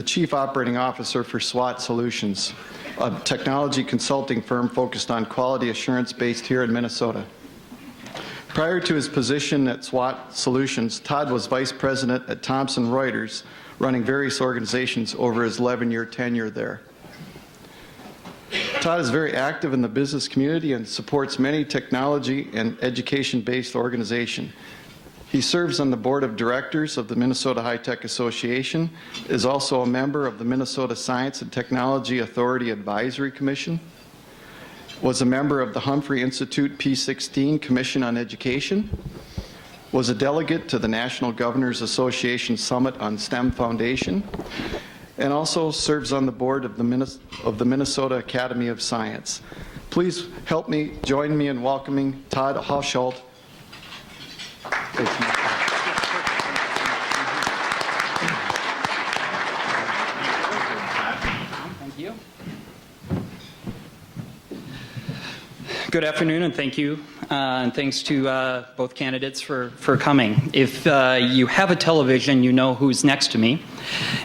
the Chief Operating Officer for SWAT Solutions, a technology consulting firm focused on quality assurance based here in Minnesota. Prior to his position at SWAT Solutions, Todd was Vice President at Thomson Reuters, running various organizations over his 11-year tenure there. Todd is very active in the business community and supports many technology and education-based organizations. He serves on the board of directors of the Minnesota High Tech Association, is also a member of the Minnesota Science and Technology Authority Advisory Commission, was a member of the Humphrey Institute P16 Commission on Education, was a delegate to the National Governors Association Summit on STEM Foundation, and also serves on the board of the Minnesota Academy of Science. Please join me in welcoming Todd Hauschault. Thank you. Good afternoon, and thank you. And thanks to both candidates for coming. If you have a television, you know who's next to me.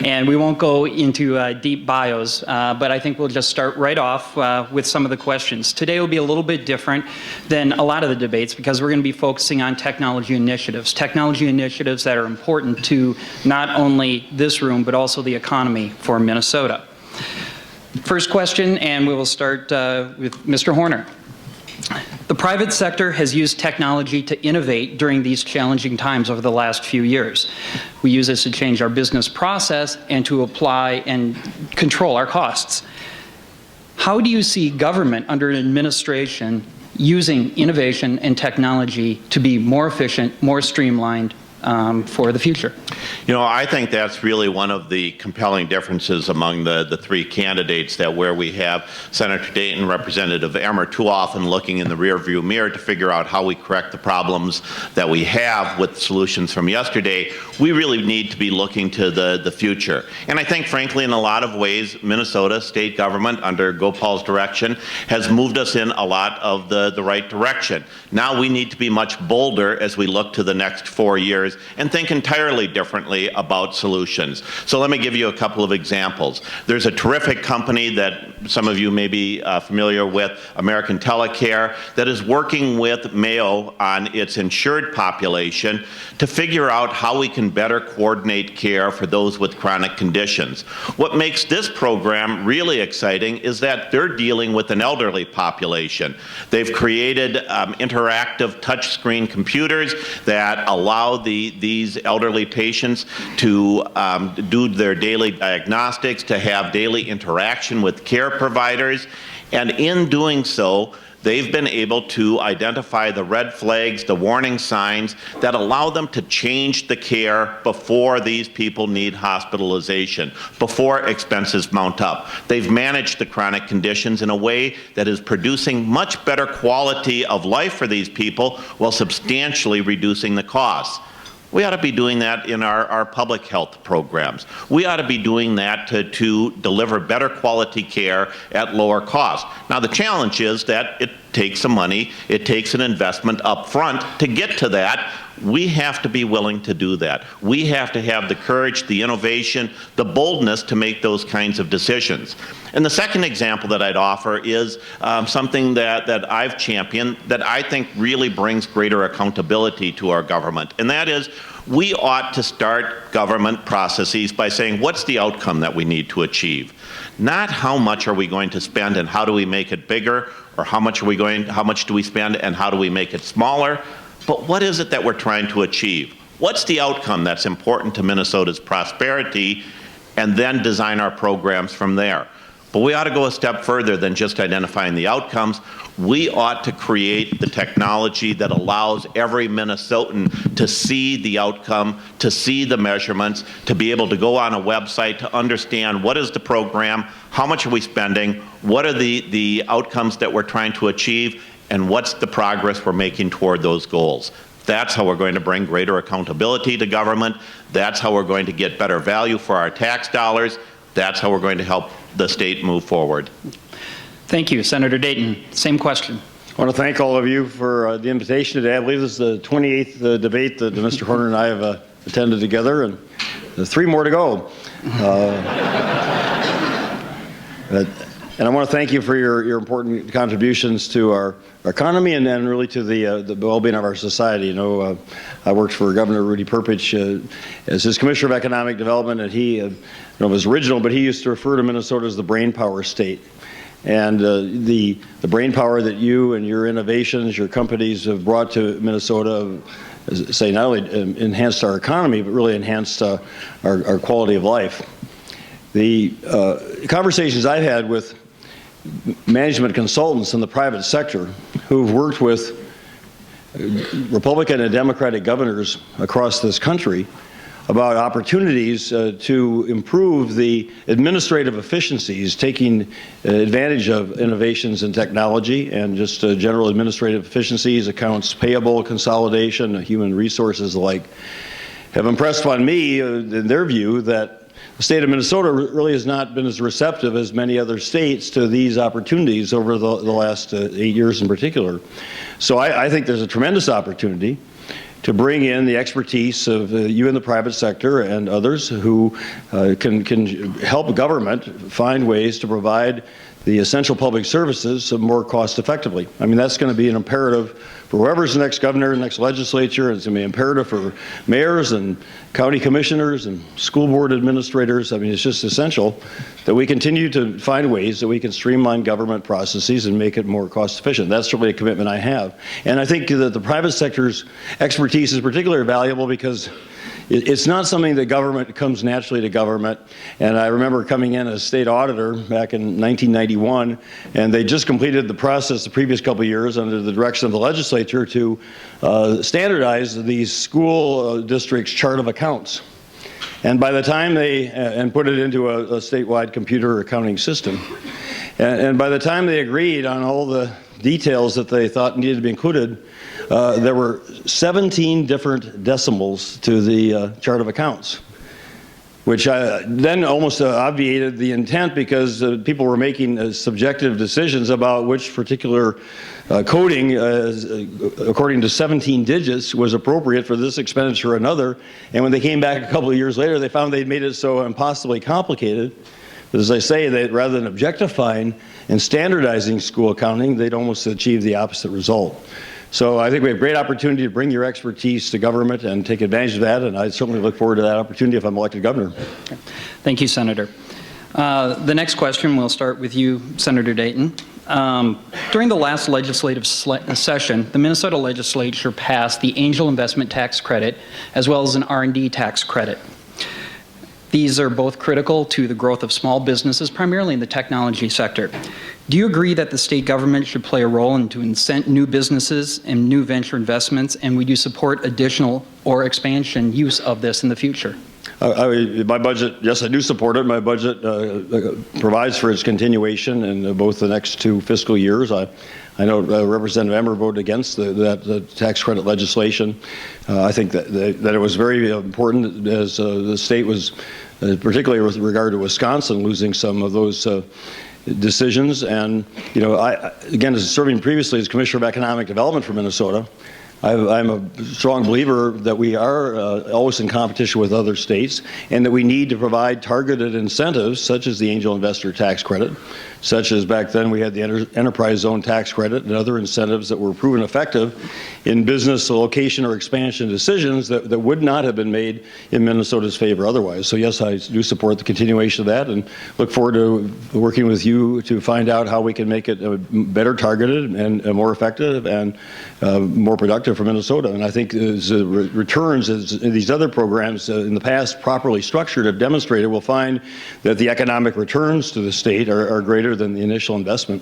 And we won't go into deep bios, but I think we'll just start right off with some of the questions. Today will be a little bit different than a lot of the debates because we're going to be focusing on technology initiatives that are important to not only this room, but also the economy for Minnesota. First question, and we will start with Mr. Horner. The private sector has used technology to innovate during these challenging times over the last few years. We use this to change our business process and to apply and control our costs. How do you see government under an administration using innovation and technology to be more efficient, more streamlined for the future? You know, I think that's really one of the compelling differences among the three candidates, that where we have Senator Dayton, Representative Emmer, too often looking in the rearview mirror to figure out how we correct the problems that we have with solutions from yesterday. We really need to be looking to the future. And I think, frankly, in a lot of ways, Minnesota state government under Gopal's direction has moved us in a lot of the right direction. Now we need to be much bolder as we look to the next 4 years and think entirely differently about solutions. So let me give you a couple of examples. There's a terrific company that some of you may be familiar with, American Telecare, that is working with Mayo on its insured population to figure out how we can better coordinate care for those with chronic conditions. What makes this program really exciting is that they're dealing with an elderly population. They've created interactive touchscreen computers that allow these elderly patients to do their daily diagnostics, to have daily interaction with care providers, and in doing so, they've been able to identify the red flags, the warning signs that allow them to change the care before these people need hospitalization, before expenses mount up. They've managed the chronic conditions in a way that is producing much better quality of life for these people while substantially reducing the costs. We ought to be doing that in our public health programs. We ought to be doing that to deliver better quality care at lower cost. Now, the challenge is that it takes some money, it takes an investment up front to get to that. We have to be willing to do that. We have to have the courage, the innovation, the boldness to make those kinds of decisions. And the second example that I'd offer is something that I've championed that I think really brings greater accountability to our government. And that is, we ought to start government processes by saying, what's the outcome that we need to achieve? Not how much are we going to spend and how do we make it bigger, or how much do we spend and how do we make it smaller? But what is it that we're trying to achieve? What's the outcome that's important to Minnesota's prosperity, and then design our programs from there. But we ought to go a step further than just identifying the outcomes. We ought to create the technology that allows every Minnesotan to see the outcome, to see the measurements, to be able to go on a website to understand what is the program, how much are we spending, what are the outcomes that we're trying to achieve, and what's the progress we're making toward those goals. That's how we're going to bring greater accountability to government. That's how we're going to get better value for our tax dollars. That's how we're going to help the state move forward. Thank you. Senator Dayton, same question. I want to thank all of you for the invitation today. I believe this is the 28th debate that Mr. Horner and I have attended together, and 3 more to go. And I want to thank you for your important contributions to our economy and then really to the well-being of our society. You know, I worked for Governor Rudy Perpich as his Commissioner of Economic Development, and he, it was original, but he used to refer to Minnesota as the brain power state. And the brain power that you and your innovations, your companies have brought to Minnesota, say, not only enhanced our economy, but really enhanced our quality of life. The conversations I've had with management consultants in the private sector who've worked with Republican and Democratic governors across this country about opportunities to improve the administrative efficiencies, taking advantage of innovations in technology and just general administrative efficiencies, accounts payable, consolidation, human resources alike, have impressed on me, in their view, that the state of Minnesota really has not been as receptive as many other states to these opportunities over the last 8 years in particular. So I think there's a tremendous opportunity to bring in the expertise of you in the private sector and others who can help government find ways to provide the essential public services more cost effectively. I mean, that's going to be an imperative for whoever's the next governor, next legislature. It's going to be imperative for mayors and county commissioners and school board administrators. I mean, it's just essential that we continue to find ways that we can streamline government processes and make it more cost efficient. That's certainly a commitment I have. And I think that the private sector's expertise is particularly valuable because it's not something that government comes naturally to government. And I remember coming in as state auditor back in 1991, and they just completed the process the previous couple of years under the direction of the legislature to standardize these school districts' chart of accounts. And by the time and put it into a statewide computer accounting system, and by the time they agreed on all the details that they thought needed to be included, there were 17 different decimals to the chart of accounts, which then almost obviated the intent because people were making subjective decisions about which particular coding, according to 17 digits, was appropriate for this expenditure or another. And when they came back a couple of years later, they found they'd made it so impossibly complicated. But as I say, that rather than objectifying and standardizing school accounting, they'd almost achieve the opposite result. So I think we have great opportunity to bring your expertise to government and take advantage of that, and I certainly look forward to that opportunity if I'm elected governor. Thank you, Senator. The next question, we'll start with you, Senator Dayton. During the last legislative session, the Minnesota legislature passed the Angel Investment Tax Credit as well as an R&D tax credit. These are both critical to the growth of small businesses, primarily in the technology sector. Do you agree that the state government should play a role in to incent new businesses and new venture investments, and would you support additional or expansion use of this in the future? My budget, yes, I do support it. My budget provides for its continuation in both the next 2 fiscal years. I know Representative Emmer voted against the tax credit legislation. I think that it was very important as the state was, particularly with regard to Wisconsin, losing some of those decisions. And, you know, again, as serving previously as Commissioner of Economic Development for Minnesota, I'm a strong believer that we are always in competition with other states and that we need to provide targeted incentives such as the Angel Investor Tax Credit, such as back then we had the Enterprise Zone Tax Credit and other incentives that were proven effective in business location or expansion decisions that would not have been made in Minnesota's favor otherwise. So yes, I do support the continuation of that and look forward to working with you to find out how we can make it better targeted and more effective and more productive for Minnesota. And I think as returns as these other programs in the past properly structured have demonstrated, we'll find that the economic returns to the state are greater than the initial investment.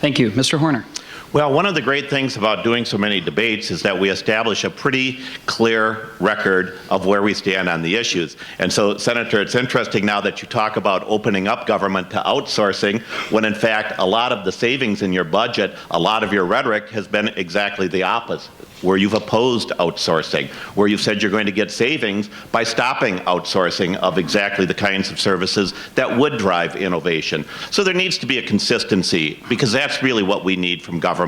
Thank you. Mr. Horner. Well, one of the great things about doing so many debates is that we establish a pretty clear record of where we stand on the issues. And so, Senator, it's interesting now that you talk about opening up government to outsourcing, when in fact a lot of the savings in your budget, a lot of your rhetoric has been exactly the opposite, where you've opposed outsourcing, where you've said you're going to get savings by stopping outsourcing of exactly the kinds of services that would drive innovation. So there needs to be a consistency, because that's really what we need from government.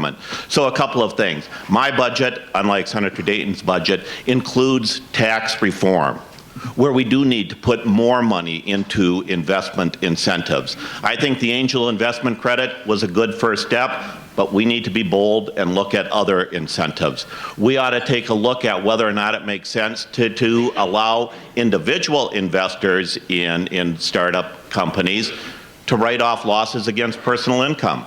So a couple of things. My budget, unlike Senator Dayton's budget, includes tax reform. where we do need to put more money into investment incentives. I think the angel investment credit was a good first step, but we need to be bold and look at other incentives. We ought to take a look at whether or not it makes sense to allow individual investors in startup companies to write off losses against personal income.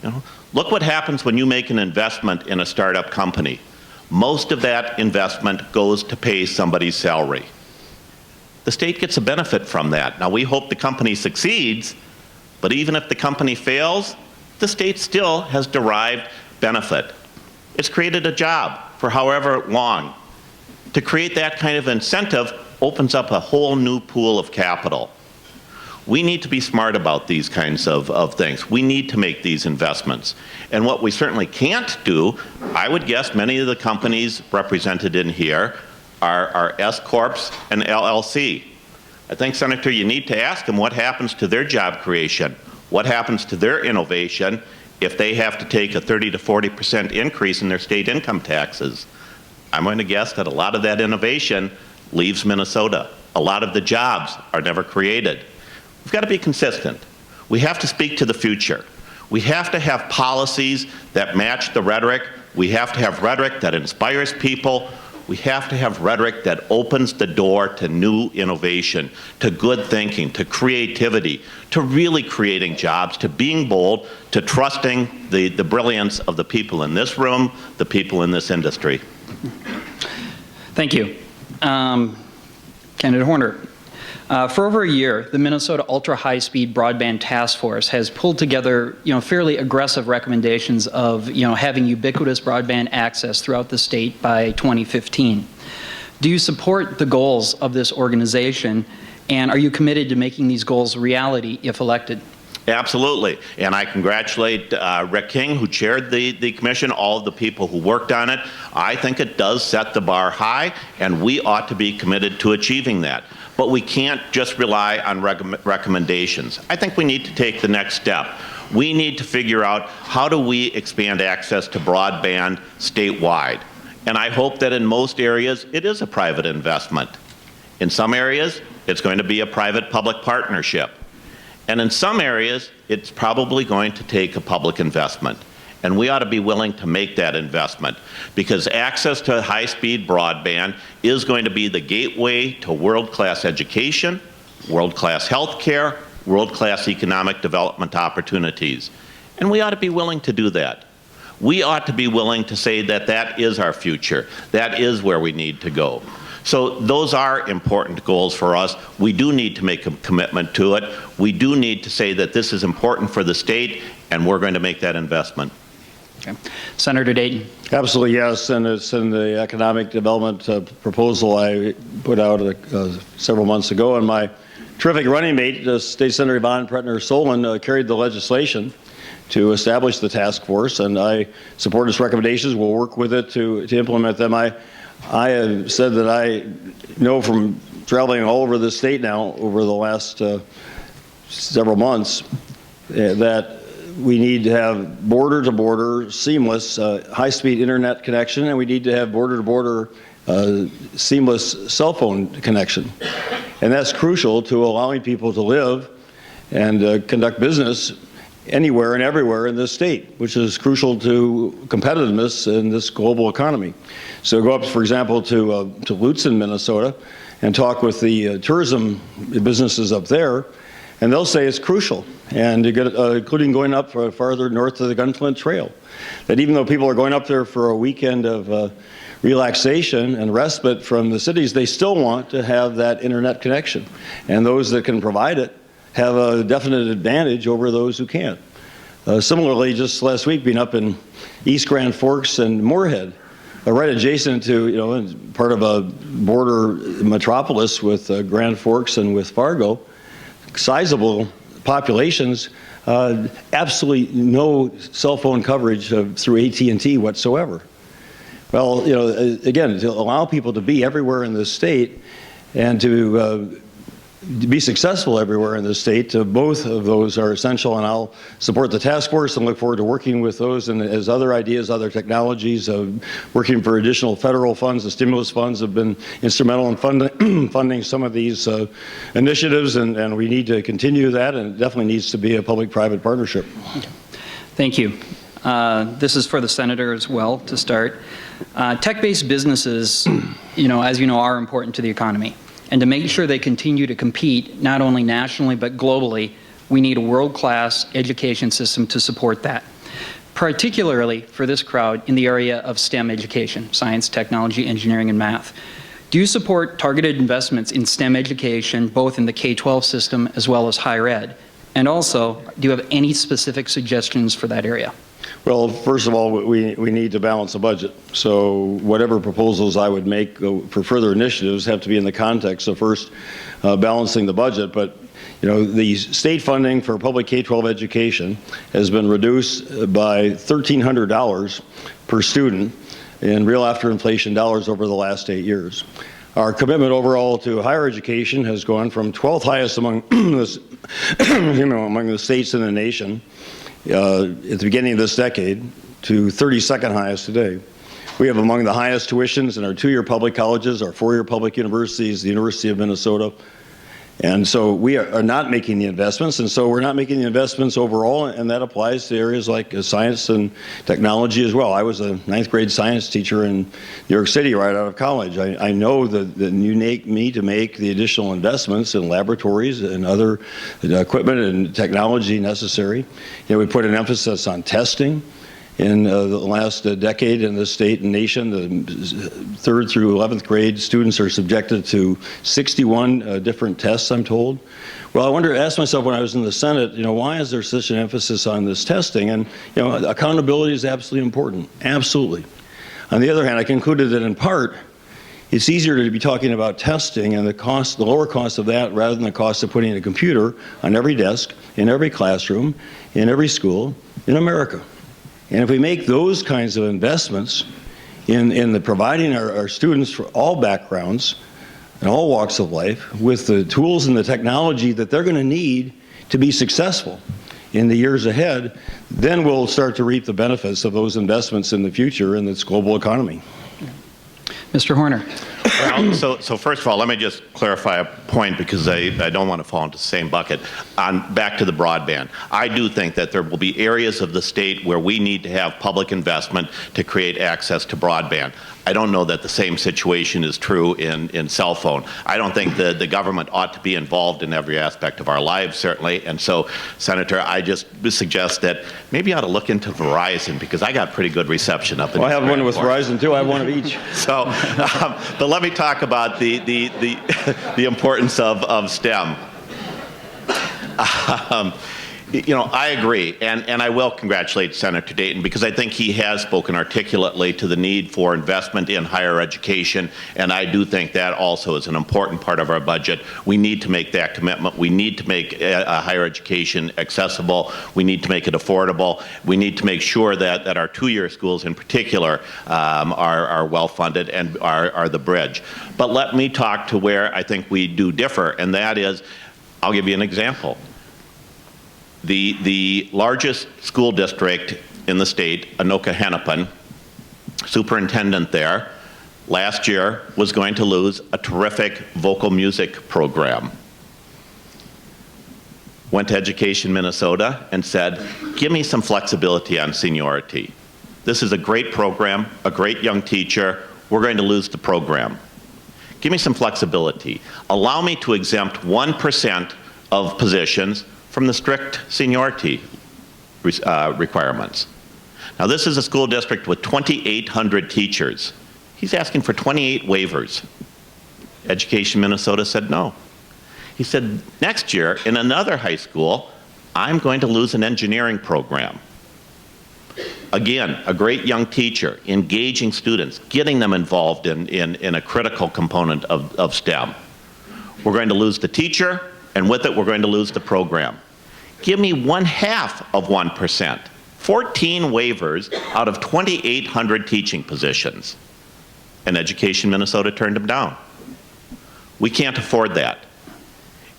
You know, look what happens when you make an investment in a startup company. Most of that investment goes to pay somebody's salary. The state gets a benefit from that. Now, we hope the company succeeds, but even if the company fails, the state still has derived benefit. It's created a job for however long. To create that kind of incentive opens up a whole new pool of capital. We need to be smart about these kinds of things. We need to make these investments. And what we certainly can't do, I would guess many of the companies represented in here are S-Corps and LLC. I think, Senator, you need to ask them what happens to their job creation, what happens to their innovation if they have to take a 30 to 40% increase in their state income taxes. I'm going to guess that a lot of that innovation leaves Minnesota. A lot of the jobs are never created. We've got to be consistent. We have to speak to the future. We have to have policies that match the rhetoric. We have to have rhetoric that inspires people. We have to have rhetoric that opens the door to new innovation, to good thinking, to creativity, to really creating jobs, to being bold, to trusting the brilliance of the people in this room, the people in this industry. Thank you. Candidate Horner. For over a year, the Minnesota Ultra High Speed Broadband Task Force has pulled together, fairly aggressive recommendations of, having ubiquitous broadband access throughout the state by 2015. Do you support the goals of this organization, and are you committed to making these goals reality if elected? Absolutely, and I congratulate Rick King, who chaired the commission, all of the people who worked on it. I think it does set the bar high, and we ought to be committed to achieving that. But we can't just rely on recommendations. I think we need to take the next step. We need to figure out how do we expand access to broadband statewide. And I hope that in most areas it is a private investment. In some areas, it's going to be a private-public partnership. And in some areas, it's probably going to take a public investment. And we ought to be willing to make that investment, because access to high-speed broadband is going to be the gateway to world-class education, world-class health care, world-class economic development opportunities. And we ought to be willing to do that. We ought to be willing to say that that is our future. That is where we need to go. So those are important goals for us. We do need to make a commitment to it. We do need to say that this is important for the state, and we're going to make that investment. Okay. Senator Dayton. Absolutely, yes, and it's in the economic development proposal I put out several months ago, and my terrific running mate, State Senator Yvonne Pretner-Solon, carried the legislation to establish the task force, and I support its recommendations. We'll work with it to implement them. I have said that I know from traveling all over the state now over the last several months that we need to have border-to-border, seamless, high-speed internet connection, and we need to have border-to-border, seamless cell phone connection. And that's crucial to allowing people to live and conduct business anywhere and everywhere in this state, which is crucial to competitiveness in this global economy. So go up, for example, to Lutsen, Minnesota, and talk with the tourism businesses up there, and they'll say it's crucial, and including going up farther north to the Gunflint Trail. That even though people are going up there for a weekend of relaxation and respite from the cities, they still want to have that internet connection. And those that can provide it have a definite advantage over those who can't. Similarly, just last week, being up in East Grand Forks and Moorhead, right adjacent to, part of a border metropolis with Grand Forks and with Fargo, sizable populations, absolutely no cell phone coverage through AT&T whatsoever. Well, again, to allow people to be everywhere in the state and to be successful everywhere in the state. Both of those are essential, and I'll support the task force and look forward to working with those. And as other ideas, other technologies, working for additional federal funds, the stimulus funds have been instrumental in funding some of these initiatives, and we need to continue that, and it definitely needs to be a public-private partnership. Thank you. This is for the senator as well to start. Tech-based businesses, as you know, are important to the economy. And to make sure they continue to compete, not only nationally but globally, we need a world-class education system to support that. Particularly for this crowd in the area of STEM education, science, technology, engineering, and math. Do you support targeted investments in STEM education, both in the K-12 system as well as higher ed? And also, do you have any specific suggestions for that area? Well, first of all, we need to balance the budget. So whatever proposals I would make for further initiatives have to be in the context of first balancing the budget. But the state funding for public K-12 education has been reduced by $1,300 per student in real after inflation dollars over the last 8 years. Our commitment overall to higher education has gone from 12th highest among among the states in the nation at the beginning of this decade to 32nd highest today. We have among the highest tuitions in our 2-year public colleges, our 4-year public universities, the University of Minnesota. And so we are not making the investments, and so we're not making the investments overall, and that applies to areas like science and technology as well. I was a 9th grade science teacher in New York City right out of college. I know that you need to make the additional investments in laboratories and other equipment and technology necessary. We put an emphasis on testing. In the last decade in this state and nation, the 3rd through 11th grade students are subjected to 61 different tests, I'm told. Well, I asked myself when I was in the Senate, why is there such an emphasis on this testing? And, accountability is absolutely important, absolutely. On the other hand, I concluded that in part, it's easier to be talking about testing and the lower cost of that rather than the cost of putting a computer on every desk, in every classroom, in every school in America. And if we make those kinds of investments in the providing our students for all backgrounds and all walks of life with the tools and the technology that they're going to need to be successful in the years ahead, then we'll start to reap the benefits of those investments in the future in this global economy. Mr. Horner. Well, so first of all, let me just clarify a point because I don't want to fall into the same bucket. Back to the broadband. I do think that there will be areas of the state where we need to have public investment to create access to broadband. I don't know that the same situation is true in cell phone. I don't think the government ought to be involved in every aspect of our lives, certainly. And so, Senator, I just suggest that maybe you ought to look into Verizon because I got pretty good reception up in I have one with Verizon, too. I have one of each. So, but let me talk about the importance of STEM. I agree, and I will congratulate Senator Dayton because I think he has spoken articulately to the need for investment in higher education, and I do think that also is an important part of our budget. We need to make that commitment. We need to make higher education accessible. We need to make it affordable. We need to make sure that our 2-year schools in particular are well funded and are the bridge. But let me talk to where I think we do differ, and that is, I'll give you an example. The largest school district in the state, Anoka-Hennepin, superintendent there, last year was going to lose a terrific vocal music program. Went to Education Minnesota and said, give me some flexibility on seniority. This is a great program, a great young teacher. We're going to lose the program. Give me some flexibility. Allow me to exempt 1% of positions from the strict seniority requirements. Now, this is a school district with 2,800 teachers. He's asking for 28 waivers. Education Minnesota said no. He said, next year, in another high school, I'm going to lose an engineering program. Again, a great young teacher, engaging students, getting them involved in a critical component of STEM. We're going to lose the teacher, and with it, we're going to lose the program. Give me 1/2 of 1%. 14 waivers out of 2,800 teaching positions. And Education Minnesota turned them down. We can't afford that.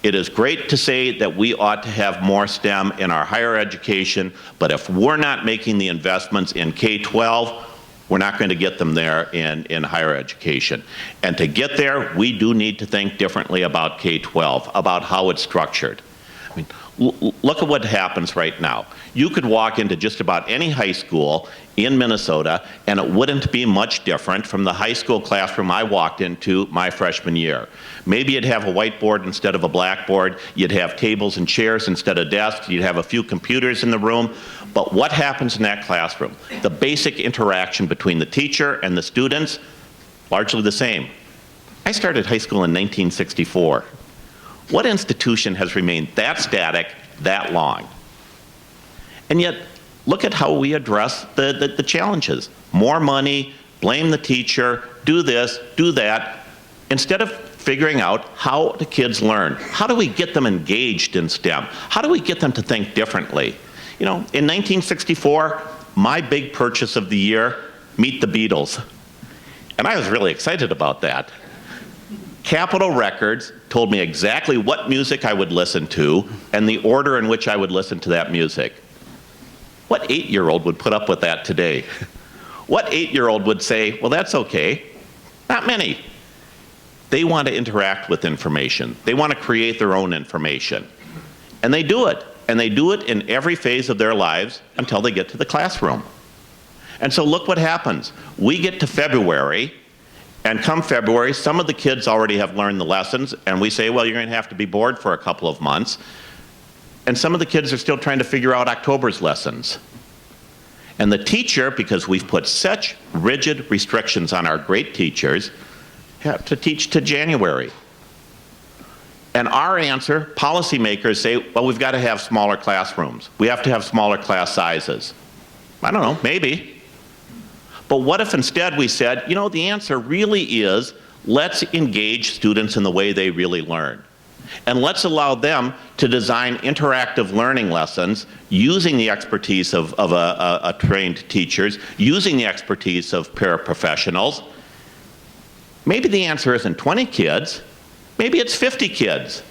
It is great to say that we ought to have more STEM in our higher education, but if we're not making the investments in K-12, we're not going to get them there in higher education. And to get there, we do need to think differently about K-12, about how it's structured. I mean, look at what happens right now. You could walk into just about any high school in Minnesota, and it wouldn't be much different from the high school classroom I walked into my freshman year. Maybe you'd have a whiteboard instead of a blackboard, you'd have tables and chairs instead of desks, you'd have a few computers in the room, but what happens in that classroom? The basic interaction between the teacher and the students, largely the same. I started high school in 1964. What institution has remained that static that long? And yet, look at how we address the challenges. More money, blame the teacher, do this, do that, instead of figuring out how the kids learn. How do we get them engaged in STEM? How do we get them to think differently? You know, in 1964, my big purchase of the year, Meet the Beatles. And I was really excited about that. Capitol Records told me exactly what music I would listen to and the order in which I would listen to that music. What 8-year-old would put up with that today? What 8-year-old would say, well, that's okay? Not many. They want to interact with information. They want to create their own information. And they do it. And they do it in every phase of their lives until they get to the classroom. And so look what happens. We get to February, and come February, some of the kids already have learned the lessons, and we say, well, you're going to have to be bored for a couple of months. And some of the kids are still trying to figure out October's lessons. And the teacher, because we've put such rigid restrictions on our great teachers, have to teach to January. And our answer, policymakers say, well, we've got to have smaller classrooms. We have to have smaller class sizes. I don't know, maybe. But what if instead we said, you know, the answer really is, let's engage students in the way they really learn. And let's allow them to design interactive learning lessons using the expertise of trained teachers, using the expertise of paraprofessionals. Maybe the answer isn't 20 kids, maybe it's 50 kids.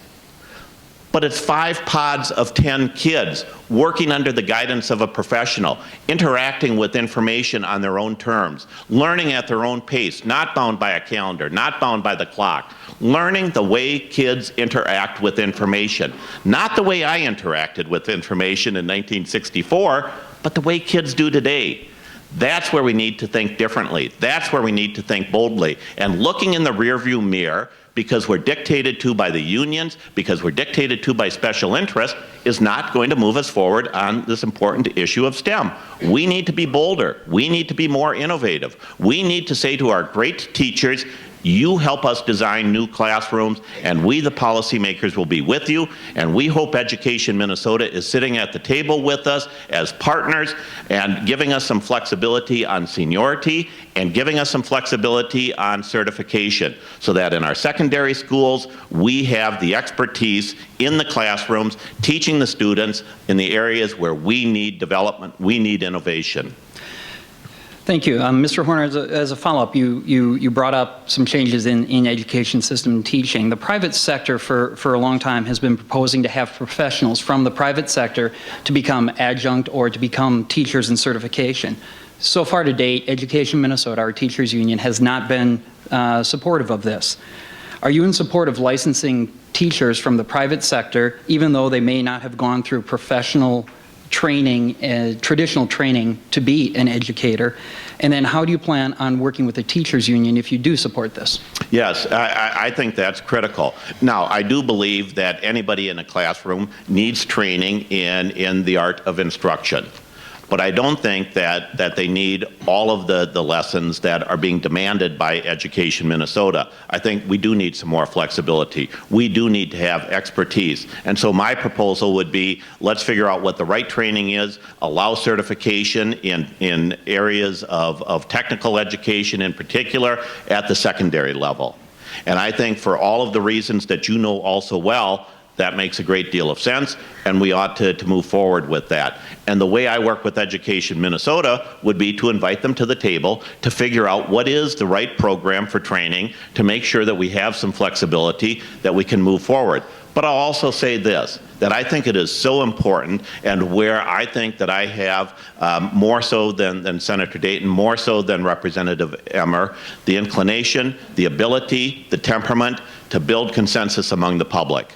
But it's 5 pods of 10 kids working under the guidance of a professional, interacting with information on their own terms, learning at their own pace, not bound by a calendar, not bound by the clock, learning the way kids interact with information. Not the way I interacted with information in 1964, but the way kids do today. That's where we need to think differently. That's where we need to think boldly. And looking in the rearview mirror, because we're dictated to by the unions, because we're dictated to by special interests, is not going to move us forward on this important issue of STEM. We need to be bolder. We need to be more innovative. We need to say to our great teachers, you help us design new classrooms, and we, the policymakers, will be with you, and we hope Education Minnesota is sitting at the table with us as partners and giving us some flexibility on seniority and giving us some flexibility on certification so that in our secondary schools, we have the expertise in the classrooms, teaching the students in the areas where we need development, we need innovation. Thank you. Mr. Horner, as a follow-up, you brought up some changes in education system teaching. The private sector for a long time has been proposing to have professionals from the private sector to become adjunct or to become teachers in certification. So far to date, Education Minnesota, our teachers union, has not been supportive of this. Are you in support of licensing teachers from the private sector, even though they may not have gone through professional training, traditional training to be an educator? And then how do you plan on working with the teachers union if you do support this? Yes, I think that's critical. Now, I do believe that anybody in a classroom needs training in the art of instruction. But I don't think that they need all of the lessons that are being demanded by Education Minnesota. I think we do need some more flexibility. We do need to have expertise. And so my proposal would be, let's figure out what the right training is, allow certification in areas of technical education in particular at the secondary level. And I think for all of the reasons that you know all so well, that makes a great deal of sense, and we ought to move forward with that. And the way I work with Education Minnesota would be to invite them to the table to figure out what is the right program for training to make sure that we have some flexibility, that we can move forward. But I'll also say this, that I think it is so important, and where I think that I have more so than Senator Dayton, more so than Representative Emmer, the inclination, the ability, the temperament to build consensus among the public.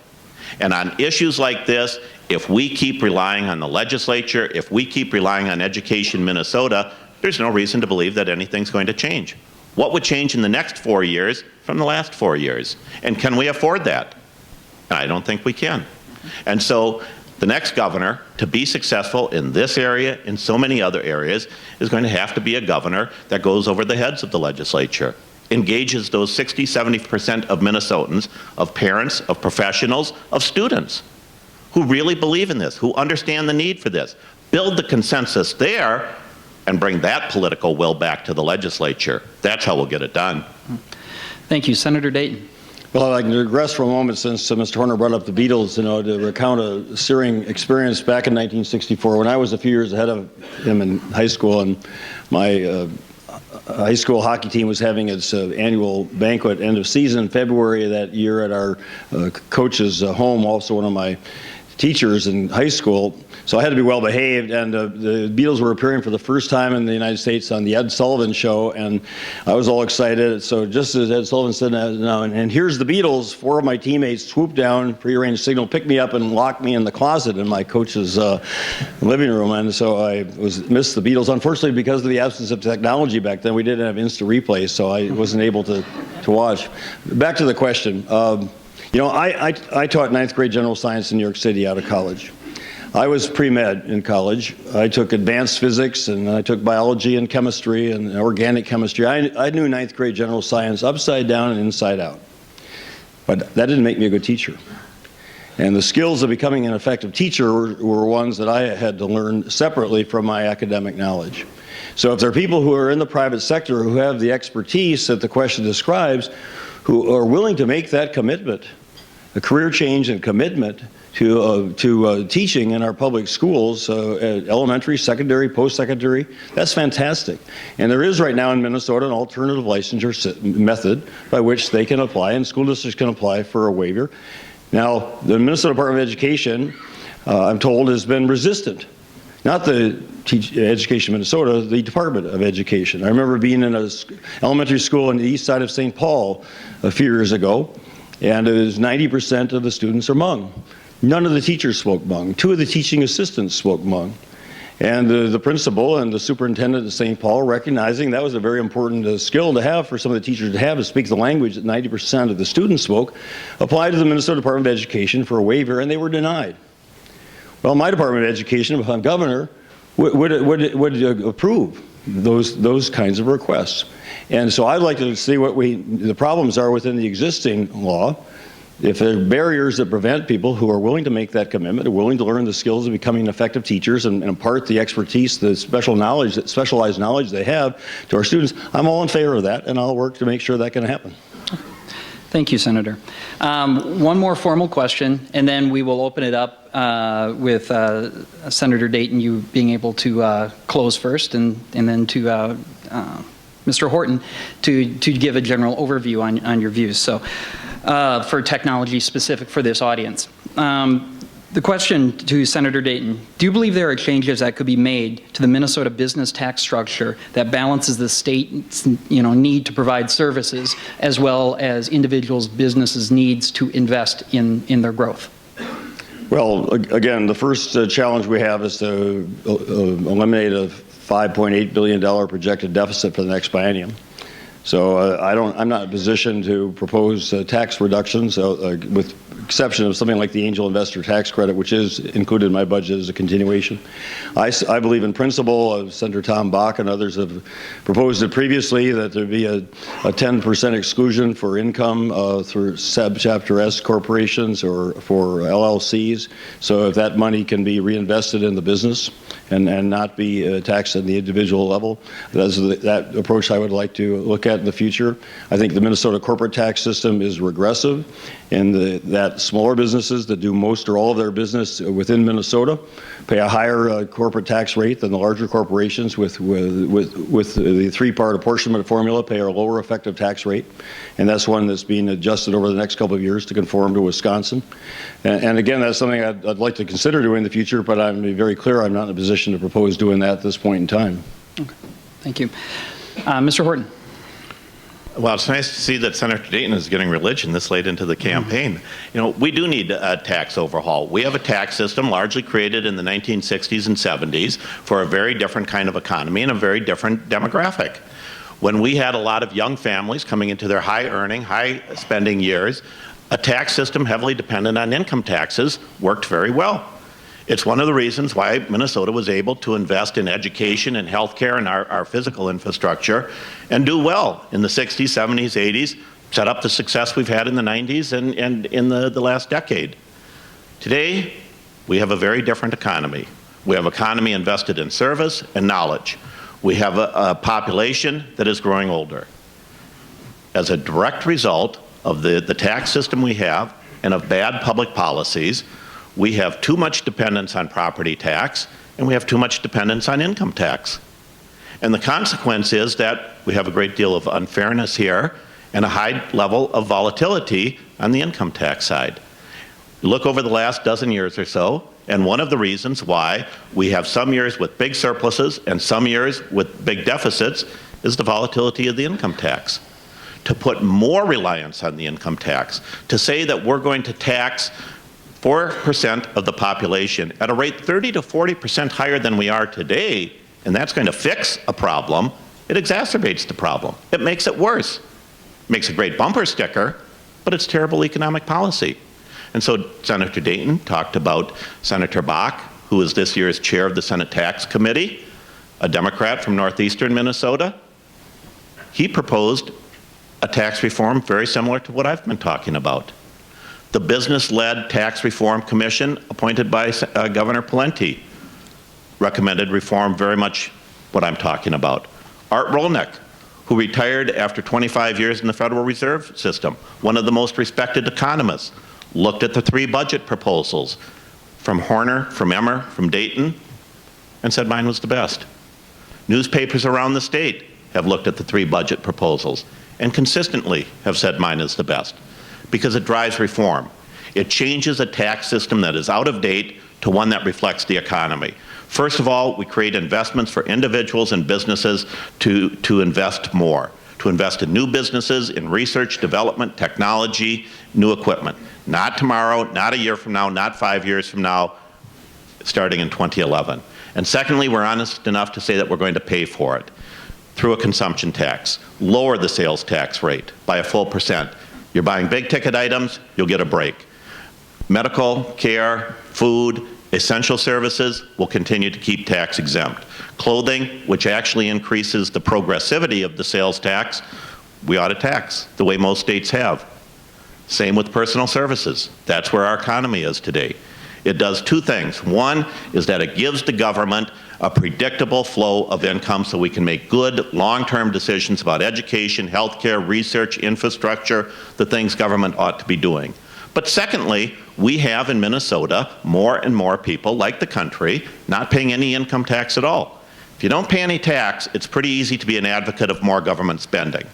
And on issues like this, if we keep relying on the legislature, if we keep relying on Education Minnesota, there's no reason to believe that anything's going to change. What would change in the next 4 years from the last 4 years? And can we afford that? And I don't think we can. And so the next governor, to be successful in this area, in so many other areas, is going to have to be a governor that goes over the heads of the legislature, engages those 60, 70% of Minnesotans, of parents, of professionals, of students, who really believe in this, who understand the need for this. Build the consensus there and bring that political will back to the legislature. That's how we'll get it done. Thank you. Senator Dayton. Well, I can digress for a moment since Mr. Horner brought up the Beatles, to recount a searing experience back in 1964 when I was a few years ahead of him in high school, and my high school hockey team was having its annual banquet end of season in February of that year at our coach's home, also one of my teachers in high school. So I had to be well behaved, and the Beatles were appearing for the first time in the United States on the Ed Sullivan Show, and I was all excited. So just as Ed Sullivan said, now, and here's the Beatles, 4 of my teammates swooped down, prearranged signal, picked me up, and locked me in the closet in my coach's living room. And so I missed the Beatles. Unfortunately, because of the absence of technology back then, we didn't have instant replay, so I wasn't able to watch. Back to the question. I taught 9th grade general science in New York City out of college. I was pre-med in college. I took advanced physics, and I took biology and chemistry and organic chemistry. I knew 9th grade general science upside down and inside out. But that didn't make me a good teacher. And the skills of becoming an effective teacher were ones that I had to learn separately from my academic knowledge. So if there are people who are in the private sector who have the expertise that the question describes, who are willing to make that commitment, a career change and commitment to teaching in our public schools, elementary, secondary, post-secondary, that's fantastic. And there is right now in Minnesota an alternative licensure method by which they can apply, and school districts can apply for a waiver. Now, the Minnesota Department of Education, I'm told, has been resistant. Not the Education Minnesota, the Department of Education. I remember being in an elementary school on the east side of St. Paul a few years ago, and it was 90% of the students are Hmong. None of the teachers spoke Hmong. 2 of the teaching assistants spoke Hmong. And the principal and the superintendent of St. Paul, recognizing that was a very important skill to have for some of the teachers to have, to speak the language that 90% of the students spoke, applied to the Minnesota Department of Education for a waiver, and they were denied. Well, my Department of Education, if I'm governor, would approve those kinds of requests. And so I'd like to see what the problems are within the existing law. If there are barriers that prevent people who are willing to make that commitment, are willing to learn the skills of becoming effective teachers and impart the expertise, the specialized knowledge they have to our students, I'm all in favor of that, and I'll work to make sure that can happen. Thank you, Senator. One more formal question, and then we will open it up with Senator Dayton, you being able to close first, and then to Mr. Horton to give a general overview on your views. So, for technology specific for this audience. The question to Senator Dayton, do you believe there are changes that could be made to the Minnesota business tax structure that balances the state's need to provide services as well as individuals' businesses' needs to invest in their growth? Well, again, the first challenge we have is to eliminate a $5.8 billion projected deficit for the next biennium. So I'm not in a position to propose tax reductions, with exception of something like the angel investor tax credit, which is included in my budget as a continuation. I believe in principle, Senator Tom Bach and others have proposed it previously, that there be a 10% exclusion for income through subchapter S corporations or for LLCs. So if that money can be reinvested in the business and not be taxed at the individual level. That's that approach I would like to look at in the future. I think the Minnesota corporate tax system is regressive, and that smaller businesses that do most or all of their business within Minnesota pay a higher corporate tax rate than the larger corporations with the three-part apportionment formula pay a lower effective tax rate, and that's one that's being adjusted over the next couple of years to conform to Wisconsin. And again, that's something I'd like to consider doing in the future, but I'm very clear I'm not in a position to propose doing that at this point in time. Okay. Thank you. Mr. Horton. Well, it's nice to see that Senator Dayton is getting religion this late into the campaign. You know, we do need a tax overhaul. We have a tax system largely created in the 1960s and 70s for a very different kind of economy and a very different demographic. When we had a lot of young families coming into their high-earning, high-spending years, a tax system heavily dependent on income taxes worked very well. It's one of the reasons why Minnesota was able to invest in education and healthcare and our physical infrastructure and do well in the 60s, 70s, 80s, set up the success we've had in the 90s and in the last decade. Today, we have a very different economy. We have an economy invested in service and knowledge. We have a population that is growing older. As a direct result of the tax system we have and of bad public policies, we have too much dependence on property tax, and we have too much dependence on income tax. And the consequence is that we have a great deal of unfairness here and a high level of volatility on the income tax side. You look over the last dozen years or so, and one of the reasons why we have some years with big surpluses and some years with big deficits is the volatility of the income tax. To put more reliance on the income tax, to say that we're going to tax 4% of the population at a rate 30 to 40% higher than we are today, and that's going to fix a problem, it exacerbates the problem. It makes it worse. It makes a great bumper sticker, but it's terrible economic policy. And so Senator Dayton talked about Senator Bach, who is this year's chair of the Senate Tax Committee, a Democrat from northeastern Minnesota. He proposed a tax reform very similar to what I've been talking about. The Business-Led Tax Reform Commission, appointed by Governor Pawlenty, recommended reform very much what I'm talking about. Art Rolnick, who retired after 25 years in the Federal Reserve System, one of the most respected economists, looked at the three budget proposals from Horner, from Emmer, from Dayton, and said mine was the best. Newspapers around the state have looked at the three budget proposals and consistently have said mine is the best, because it drives reform. It changes a tax system that is out of date to one that reflects the economy. First of all, we create investments for individuals and businesses to invest more, to invest in new businesses, in research, development, technology, new equipment. Not tomorrow, not a year from now, not 5 years from now, starting in 2011. And secondly, we're honest enough to say that we're going to pay for it through a consumption tax, lower the sales tax rate by a full %. You're buying big ticket items, you'll get a break. Medical care, food, essential services will continue to keep tax exempt. Clothing, which actually increases the progressivity of the sales tax, we ought to tax the way most states have. Same with personal services. That's where our economy is today. It does two things. One is that it gives the government a predictable flow of income so we can make good long-term decisions about education, healthcare, research, infrastructure, the things government ought to be doing. But secondly, we have in Minnesota more and more people, like the country, not paying any income tax at all. If you don't pay any tax, it's pretty easy to be an advocate of more government spending.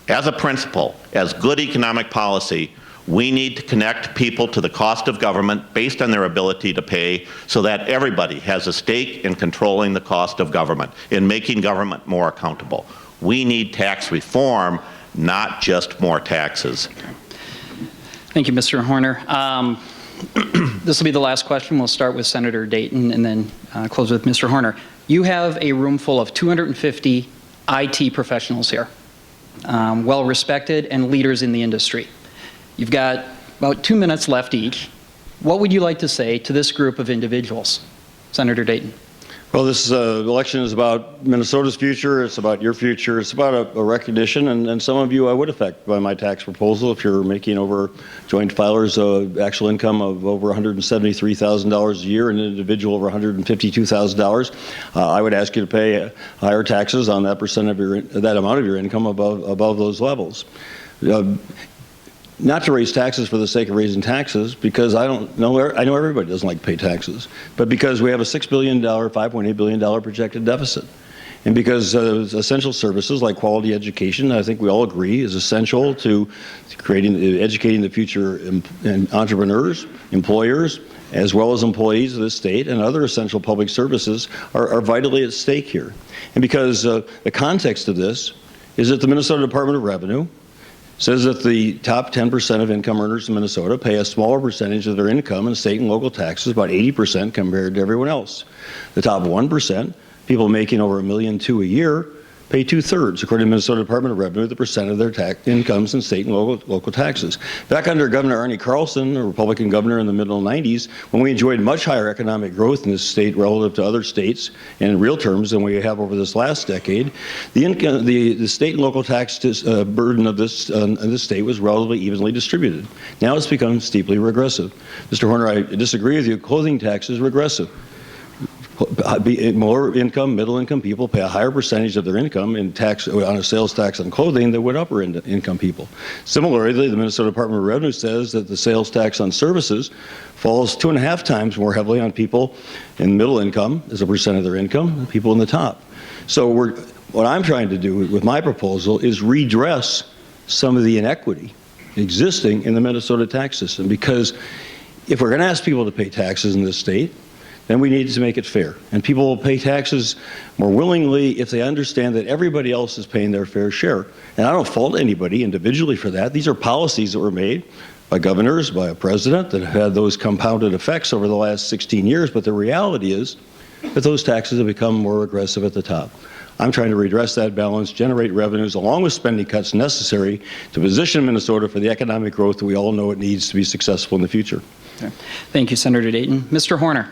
As a principle, as good economic policy, we need to connect people to the cost of government based on their ability to pay so that everybody has a stake in controlling the cost of government, in making government more accountable. We need tax reform, not just more taxes. Thank you, Mr. Horner. This will be the last question. We'll start with Senator Dayton and then close with Mr. Horner. You have a room full of 250 IT professionals here, well-respected and leaders in the industry. You've got about 2 minutes left each. What would you like to say to this group of individuals? Senator Dayton. Well, this election is about Minnesota's future. It's about your future. It's about a recognition, and some of you I would affect by my tax proposal if you're making over joint filers actual income of over $173,000 a year, and an individual over $152,000. I would ask you to pay higher taxes on that that amount of your income above those levels. Not to raise taxes for the sake of raising taxes, because I know everybody doesn't like to pay taxes, but because we have a $6 billion, $5.8 billion projected deficit. And because essential services like quality education, I think we all agree, is essential to educating the future entrepreneurs, employers, as well as employees of the state, and other essential public services are vitally at stake here. And because the context of this is that the Minnesota Department of Revenue says that the top 10% of income earners in Minnesota pay a smaller percentage of their income in state and local taxes, about 80% compared to everyone else. The top 1%, people making over $1.2 million a year, pay 2/3, according to the Minnesota Department of Revenue, the percent of their incomes in state and local taxes. Back under Governor Arne Carlson, a Republican governor in the middle 90s, when we enjoyed much higher economic growth in this state relative to other states in real terms than we have over this last decade, the state and local tax burden of this state was relatively evenly distributed. Now it's become steeply regressive. Mr. Horner, I disagree with you. Clothing tax is regressive. Lower income, middle income people pay a higher percentage of their income in tax on a sales tax on clothing than would upper income people. Similarly, the Minnesota Department of Revenue says that the sales tax on services falls 2.5 times more heavily on people in middle income as a percent of their income than people in the top. So what I'm trying to do with my proposal is redress some of the inequity existing in the Minnesota tax system, because if we're going to ask people to pay taxes in this state, then we need to make it fair. And people will pay taxes more willingly if they understand that everybody else is paying their fair share. And I don't fault anybody individually for that. These are policies that were made by governors, by a president, that have had those compounded effects over the last 16 years. But the reality is that those taxes have become more aggressive at the top. I'm trying to redress that balance, generate revenues, along with spending cuts necessary to position Minnesota for the economic growth that we all know it needs to be successful in the future. Okay. Thank you, Senator Dayton. Mr. Horner.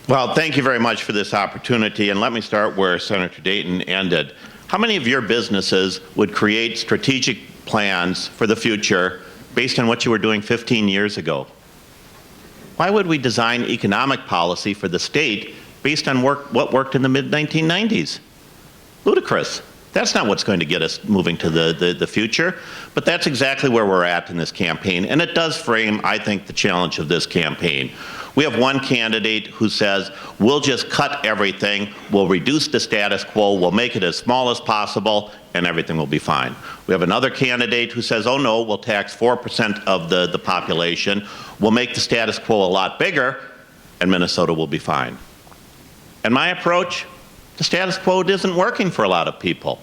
Well, thank you very much for this opportunity, and let me start where Senator Dayton ended. How many of your businesses would create strategic plans for the future based on what you were doing 15 years ago? Why would we design economic policy for the state based on what worked in the mid-1990s? Ludicrous. That's not what's going to get us moving to the future, but that's exactly where we're at in this campaign, and it does frame, I think, the challenge of this campaign. We have one candidate who says, we'll just cut everything, we'll reduce the status quo, we'll make it as small as possible, and everything will be fine. We have another candidate who says, oh no, we'll tax 4% of the population, we'll make the status quo a lot bigger, and Minnesota will be fine. And my approach, the status quo isn't working for a lot of people.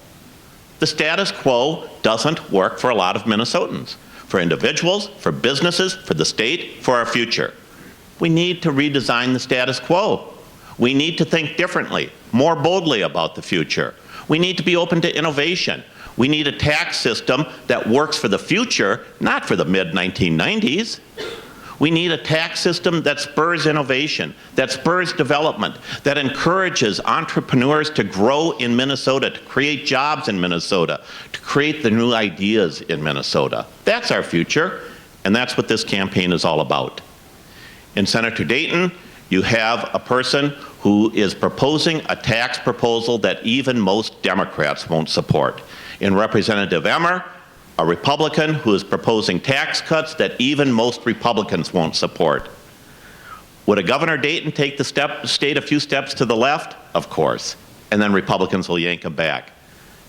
The status quo doesn't work for a lot of Minnesotans, for individuals, for businesses, for the state, for our future. We need to redesign the status quo. We need to think differently, more boldly about the future. We need to be open to innovation. We need a tax system that works for the future, not for the mid-1990s. We need a tax system that spurs innovation, that spurs development, that encourages entrepreneurs to grow in Minnesota, to create jobs in Minnesota, to create the new ideas in Minnesota. That's our future, and that's what this campaign is all about. In Senator Dayton, you have a person who is proposing a tax proposal that even most Democrats won't support. In Representative Emmer, a Republican who is proposing tax cuts that even most Republicans won't support. Would a Governor Dayton take the state a few steps to the left? Of course. And then Republicans will yank him back.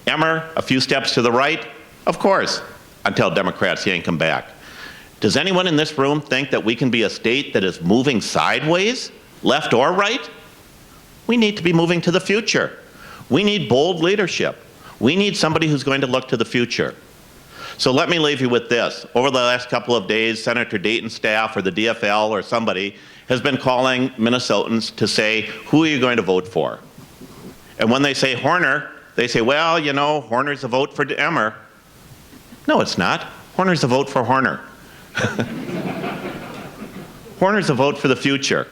Emmer, a few steps to the right? Of course, until Democrats yank him back. Does anyone in this room think that we can be a state that is moving sideways, left or right? We need to be moving to the future. We need bold leadership. We need somebody who's going to look to the future. So let me leave you with this. Over the last couple of days, Senator Dayton's staff or the DFL or somebody has been calling Minnesotans to say, who are you going to vote for? And when they say Horner, they say, well, you know, Horner's a vote for Emmer. No, it's not. Horner's a vote for Horner. Horner's a vote for the future.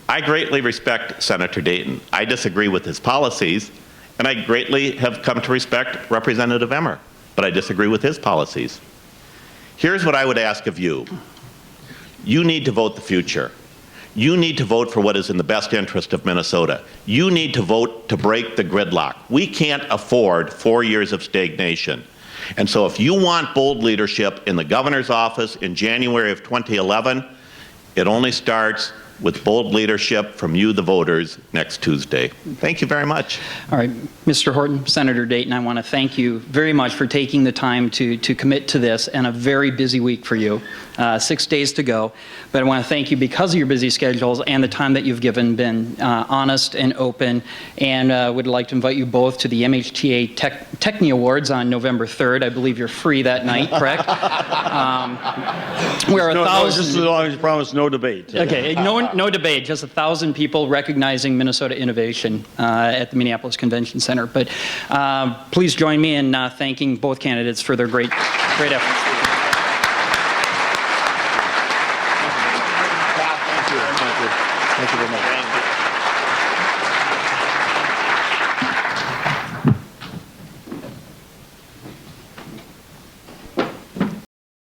I greatly respect Senator Dayton. I disagree with his policies, and I greatly have come to respect Representative Emmer, but I disagree with his policies. Here's what I would ask of you. You need to vote the future. You need to vote for what is in the best interest of Minnesota. You need to vote to break the gridlock. We can't afford 4 years of stagnation. And so if you want bold leadership in the governor's office in January of 2011, it only starts with bold leadership from you, the voters, next Tuesday. Thank you very much. All right, Mr. Horton, Senator Dayton, I want to thank you very much for taking the time to commit to this, and a very busy week for you. 6 days to go. But I want to thank you because of your busy schedules and the time that you've given, been honest and open, and would like to invite you both to the MHTA Techni Awards on November 3rd. I believe you're free that night, correct? Where Just as long as you promise no debate. Okay, no debate, just 1,000 people recognizing Minnesota innovation at the Minneapolis Convention Center. But please join me in thanking both candidates for their great efforts. Thank you very much.